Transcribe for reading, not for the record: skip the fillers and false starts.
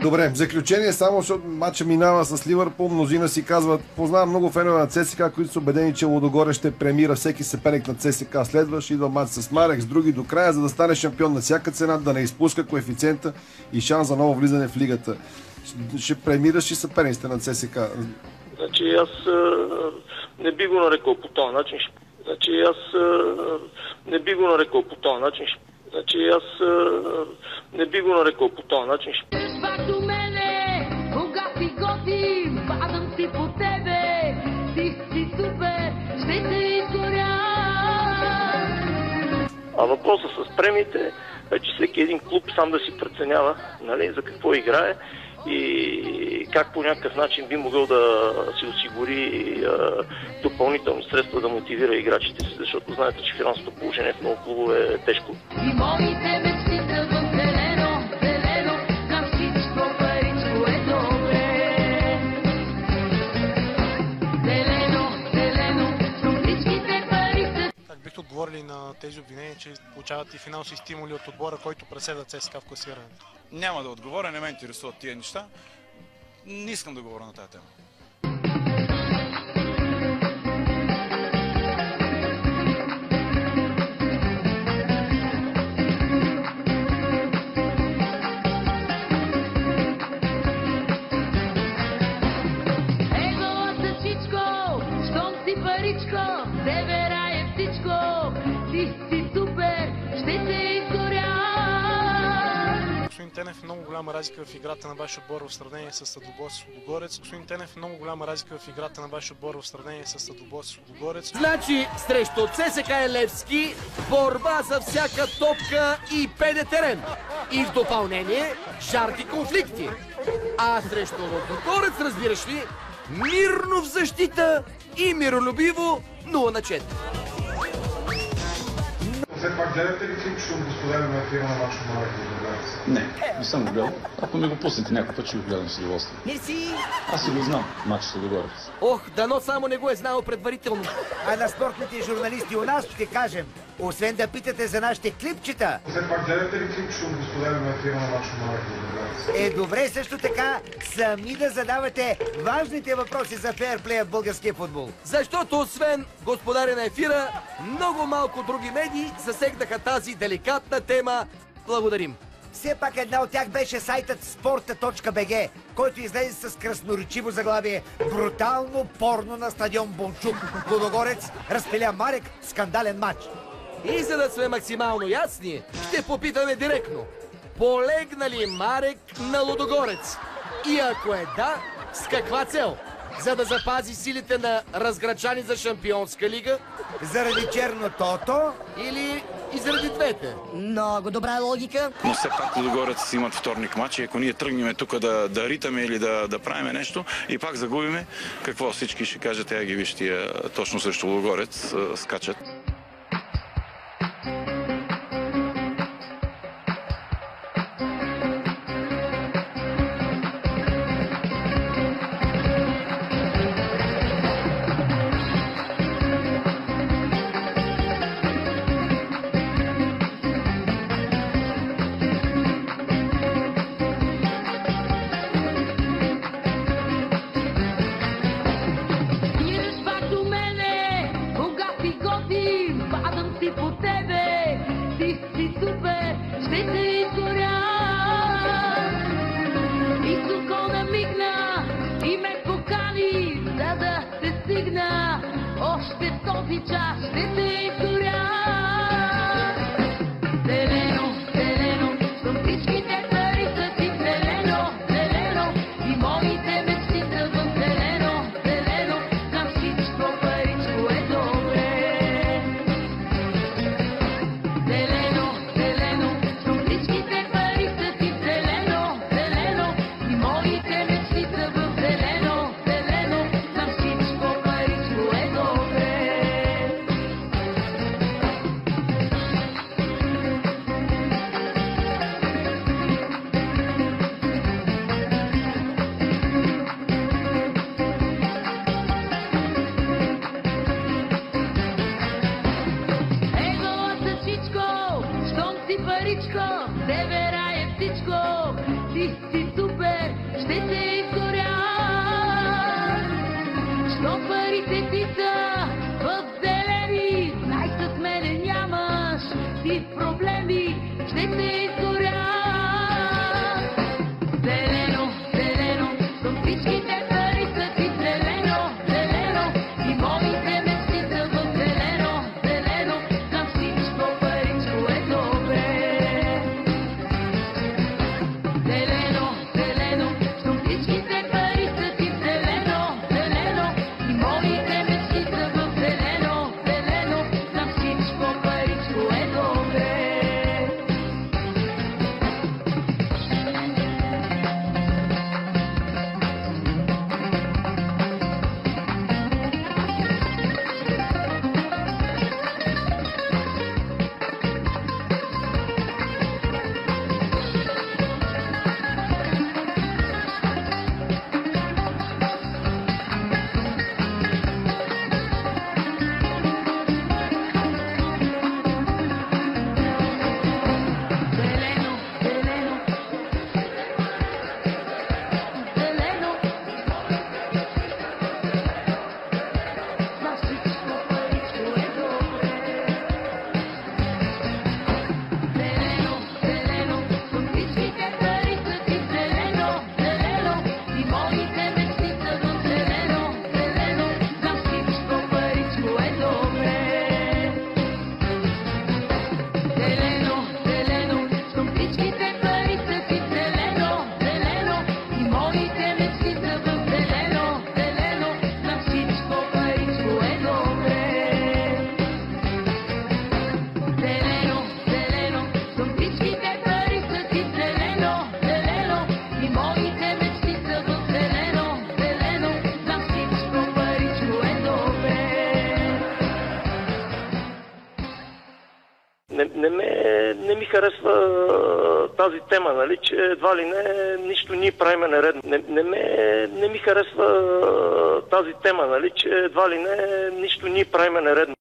Добре, в заключение само, защото матча минава с Ливърпул, мнозина си казват, познавам много фенове на ЦСКА, които са убедени, че Лудогорец ще премира всеки съперник на ЦСКА. Следващ идва матч с Марек, с други до края, за да стане шампион на всяка цена, да не изпуска коефициента и шанс за ново влизане в лигата. Ще премираш и съперниците на ЦСКА. Значи аз не би го нарекал по този начин. До мене, кога си готив, падам си по тебе, си супер, ще те изгоря. А въпросът с премиите е, че всеки един клуб сам да си преценява, нали, за какво играе и как по някакъв начин би могъл да си осигури допълнителни средства да мотивира играчите си, защото знаете, че финансовото положение в много клубове е тежко. И моите мечти тръгват зелено, зелено, на всичко паричко е добре. Зелено, зелено, но всичките пари са... Как бихте отговорили на тези обвинения, че получават и финансови стимули от отбора, който преследва ЦСКА в класирането? Няма да отговоря, не ме интересуват тия неща. Не искам да говоря на тази тема. Егола за всичко, щом си паричко, севера е всичко, си супер, ще те изгоря. Господин Тенев, много голяма разлика в играта на вашия отбор в сравнение с Сладогорец Лудогорец. Господин Тенев, много голяма разлика в играта на вашия отбор в сравнение с Сладогорец Лудогорец. Значи срещу ЦСКА Левски борба за всяка топка и педе терен. И в допълнение жарки конфликти. А срещу Лудогорец, разбираш ли, мирно в защита и миролюбиво 0-4. Все пак гледате ли клип, ще го споделим на ефира на Марко Марек Лудогорец? Не съм го гледал. Ако ми го пуснете някой път, ще го гледам с удоволствие. Мерси! Аз си го знам, матч с Лудогорец. Ох, дано само не го е знал предварително. А на спортните журналисти у нас ще кажем, освен да питате за нашите клипчета. Все пак гледате ли клип, ще го споделим на ефира на Марко Марек Лудогорец? Е добре също така сами да задавате важните въпроси за фейрплея в българския футбол. Защото освен господаря на ефира, много малко други медии засегнаха тази деликатна тема. Благодарим. Все пак една от тях беше сайтът sporta.bg, който излезе с красноречиво заглавие "Брутално порно на стадион Бончук. Лудогорец разпиля Марек, скандален матч". И за да сме максимално ясни, ще попитаме директно. Полегна ли Марек на Лудогорец? И ако е да, с каква цел? За да запази силите на разграчани за Шампионска лига? Заради черно тото? Или и заради двете? Много добра логика. Но все пак Лудогорец имат вторник матч и ако ние тръгнем тук да ритаме или да правим нещо и пак загубиме, какво всички ще кажат, тя ги виж тия точно срещу Лудогорец скачат. Още този час ще те изгоря. Зелено, зелено, към всичките пари са ти зелено, зелено. И моите мечти тръгват зелено, зелено. На всичко паричко е добре. Зелено, зелено, към всичките пари са ти зелено, зелено. И моите мечти тръгват зелено, зелено. На всичко паричко е добре. парите ти са в зелени. Знай, с мене нямаш ти проблеми, ще те изгоря. Зелено, зелено, към всичките пари са ти зелено, зелено. И моите мечти са в зелено, зелено. На всичко паричко е добре. Зелено, зелено, към всичките пари са ти зелено, зелено. И моите мечти са в зелено, зелено. На всичко паричко е добре. Зелено, зелено, зелено. На всичко паричко е добре. Зелено, зелено, към всичките пари са ти зелено, зелено. И моите мечти са в зелено, зелено. На всичко паричко е добре. Зелено, зелено, към всичките пари са ти зелено, зелено. И моите мечти са в зелено, зелено. На всичко паричко е добре. Зелено, зелено, към всичките пари са ти зелено, зелено. И моите мечти са в зелено, зелено. На всичко паричко е добре. Не ми харесва тази тема, нали, че едва ли не нищо ние правиме нередно. Не ми харесва тази тема, нали, че едва ли не нищо ние правиме нередно.